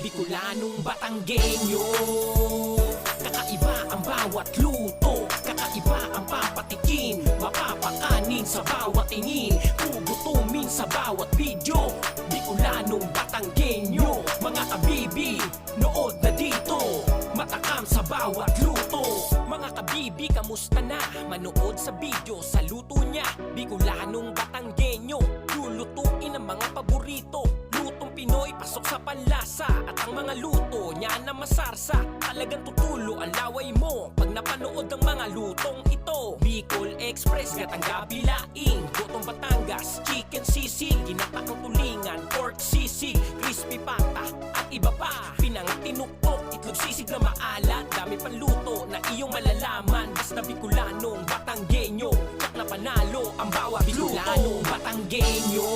Bicolanong Batanggenyo. Kakaiba ang bawat luto, kakaiba ang papatikin, mapapakanin sa bawat tingin, gugutumin sa bawat video. Bicolanong Batanggenyo, mga kabibi, nood na dito, matakam sa bawat luto. Mga kabibi, kamusta na? Manood sa video sa luto niya. Bicolanong Batanggenyo, lulutuin ang mga paborito. Lutong Pinoy, pasok sa panlasa. At ang mga luto niya na masarsa, talagang tutulo ang laway mo pag napanood ang mga lutong ito. Bicol Express, gatang gabi laing, gotong Batangas, chicken sisig, ginatakang tulingan, pork sisig, crispy pata, at iba pa. Pinangat tinuktok, itlog sisig na maalat, dami pang luto na iyong malalaman. Basta Bicolanong Batanggenyo, tsak na panalo ang bawat luto. Bicolanong Batanggenyo,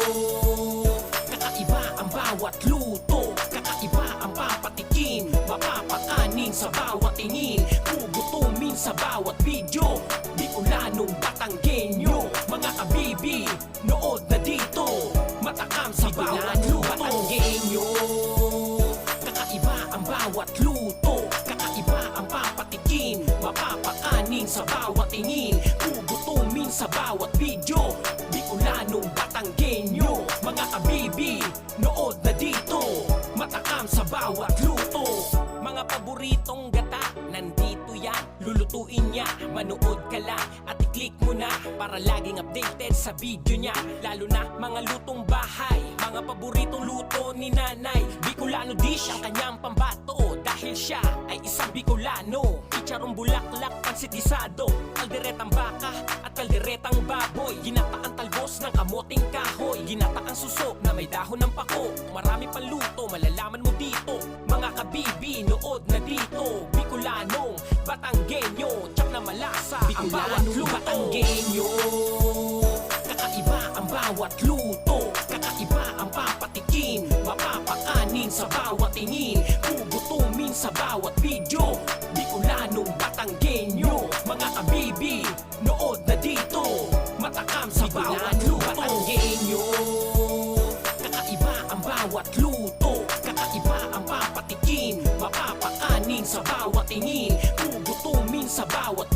kakaiba ang bawat luto, kakaiba ang papatikin, mapapakanin sa bawat tingin, gugutumin sa bawat video. Bicolanong Batanggenyo, mga kabibi, nood na dito, matakam sa bawat luto. Batanggenyo, kakaiba ang bawat luto, kakaiba ang papatikin, mapapakanin sa bawat tingin, gugutumin sa bawat video. Bicolanong Batanggenyo, mga kabibi, nood na dito, matakam sa bawat luto. Mga paboritong gata, nandito yan, lulutuin niya. Manood ka lang at i-click mo na para laging updated sa video niya. Lalo na mga lutong bahay, mga paboritong luto ni nanay. Bicolano dish ang kanyang pambato, dahil siya ay isang Bicolano. Chicharong bulaklak, pansit gisado, kalderetang baka at kalderetang baboy, ginataang talbos ng kamoting kahoy, ginataang susok na may dahon ng pako. Marami pang luto, malalaman mo dito, mga kabibi, nood na dito. Bicolanong Batanggenyo, tsak na malasa ang bawat luto. Batanggenyo, kakaiba ang bawat luto, kakaiba ang papatikin, mapapakanin sa bawat tingin, gugutumin sa bawat video. Bicolanong Batanggenyo, mga kabibi, nood na dito, matakam sa bawat luto. Batanggenyo, kakaiba ang bawat luto, kakaiba ang papatikin, mapapakanin sa bawat tingin, gugutumin sa bawat